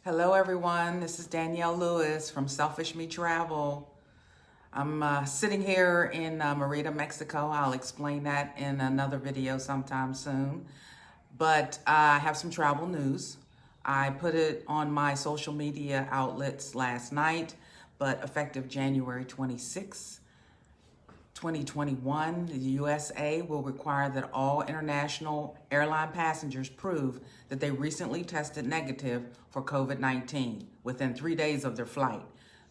Hello everyone, this is Danielle Lewis from SelfishMe Travel. I'm sitting here in Merida, Mexico. I'll explain that in another video sometime soon. But I have some travel news. I put it on my social media outlets last night, but effective January 26th, 2021, the USA will require that all international airline passengers prove that they recently tested negative for COVID-19 within 3 days of their flight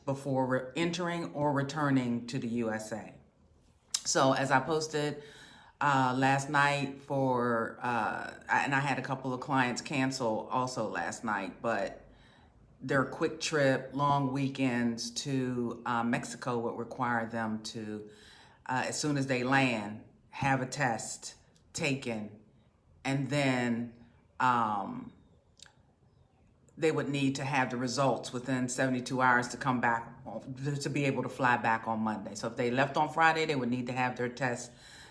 before entering or returning to the USA. So as I posted last night and I had a couple of clients cancel also last night, but their quick trip, long weekends to Mexico would require them to as soon as they land, have a test taken, and then they would need to have the results within 72 hours to come back, to be able to fly back on Monday. So if they left on Friday, they would need to have their test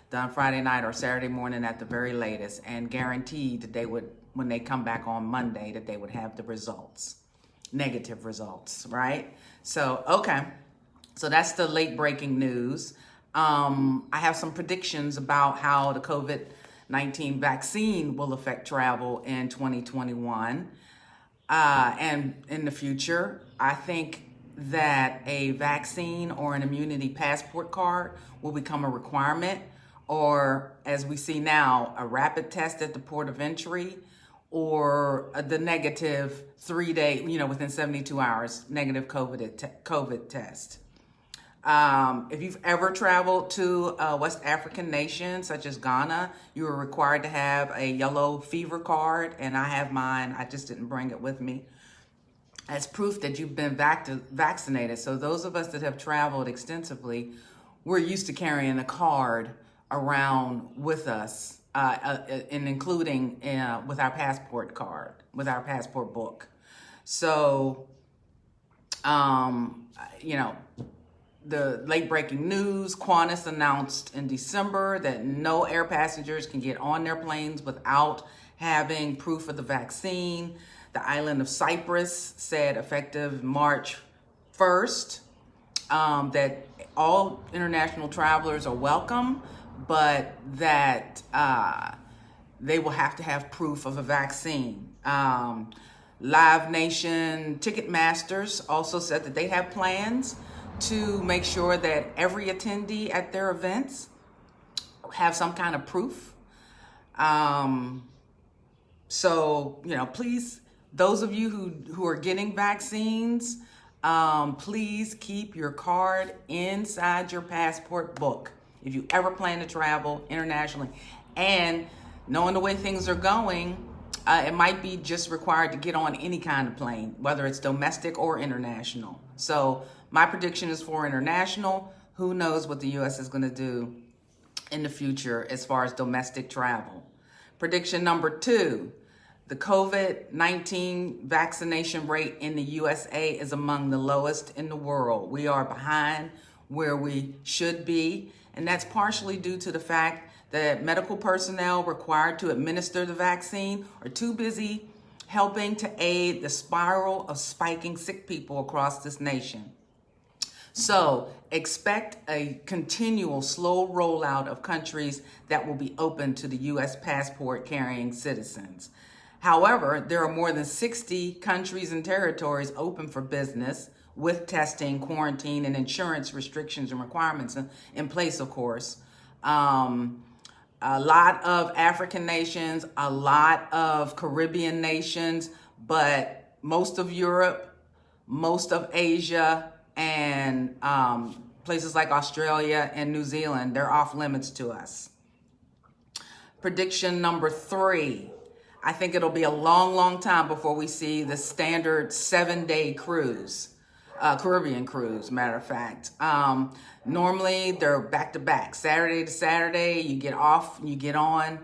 done Friday night or Saturday morning at the very latest, and guaranteed that they would, when they come back on Monday, that they would have the results, negative results, right? So, okay. So that's the late breaking news. I have some predictions about how the COVID-19 vaccine will affect travel in 2021 and in the future. I think that a vaccine or an immunity passport card will become a requirement, or as we see now, a rapid test at the port of entry, or the negative 3-day, within 72 hours, negative COVID test. If you've ever traveled to a West African nation such as Ghana, you are required to have a yellow fever card, and I have mine. I just didn't bring it with me. As proof that you've been vaccinated. So those of us that have traveled extensively, we're used to carrying a card around with us, and including with our passport card, with our passport book. So, the late breaking news, Qantas announced in December that no air passengers can get on their planes without having proof of the vaccine. The island of Cyprus said effective March 1st that all international travelers are welcome, but that they will have to have proof of a vaccine. Live Nation Ticketmasters also said that they have plans to make sure that every attendee at their events have some kind of proof. So, please, those of you who are getting vaccines, please keep your card inside your passport book if you ever plan to travel internationally. And knowing the way things are going, it might be just required to get on any kind of plane, whether it's domestic or international. So my prediction is for international. Who knows what the U.S. is going to do in the future as far as domestic travel. Prediction number 2, the COVID-19 vaccination rate in the USA is among the lowest in the world. We are behind where we should be, and that's partially due to the fact that medical personnel required to administer the vaccine are too busy helping to aid the spiral of spiking sick people across this nation. So expect a continual slow rollout of countries that will be open to the U.S. passport carrying citizens. However, there are more than 60 countries and territories open for business with testing, quarantine, and insurance restrictions and requirements in place, of course. A lot of African nations, a lot of Caribbean nations, but most of Europe, most of Asia, and places like Australia and New Zealand, they're off limits to us. Prediction number 3, I think it'll be a long, long time before we see the standard 7-day cruise, Caribbean cruise, matter of fact. Normally they're back to back, Saturday to Saturday, you get off, you get on.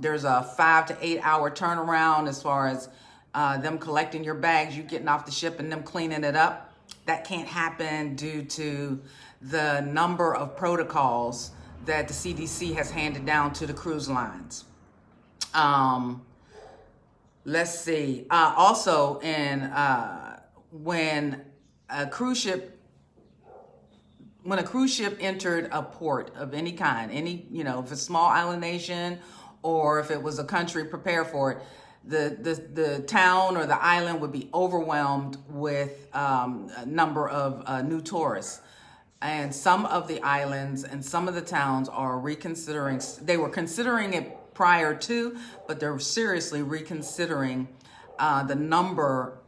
There's a 5 to 8 hour turnaround as far as them collecting your bags, you getting off the ship and them cleaning it up. That can't happen due to the number of protocols that the CDC has handed down to the cruise lines. Let's see. Also, when a cruise ship entered a port of any kind, if it's a small island nation or if it was a country prepared for it, the town or the island would be overwhelmed with a number of new tourists. And some of the islands and some of the towns are reconsidering. They were considering it prior to, but they're seriously reconsidering the number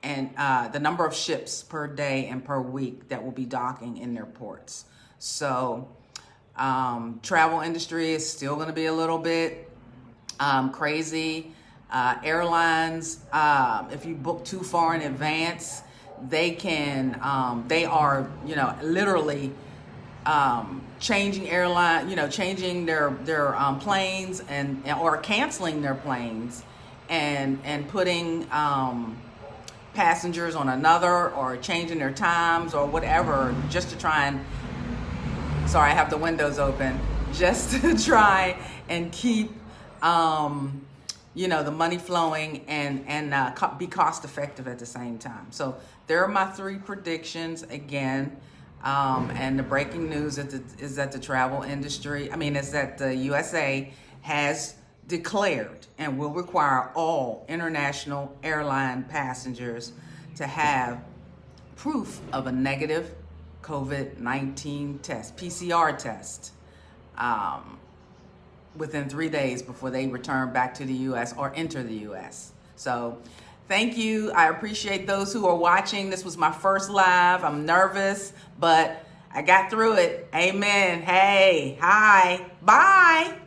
of ships per day and per week that will be docking in their ports. So travel industry is still going to be a little bit crazy. Airlines, if you book too far in advance, they are, literally changing changing their planes or canceling their planes and putting passengers on another, or changing their times or whatever, just to try and, sorry, I have the windows open, just to try and keep the money flowing and be cost effective at the same time. So there are my 3 predictions again. And the breaking news is that the travel industry, is that the USA has declared and will require all international airline passengers to have proof of a negative COVID-19 test, PCR test, within 3 days before they return back to the U.S. or enter the U.S. So thank you. I appreciate those who are watching. This was my first live. I'm nervous, but I got through it. Amen. Hey, hi, bye.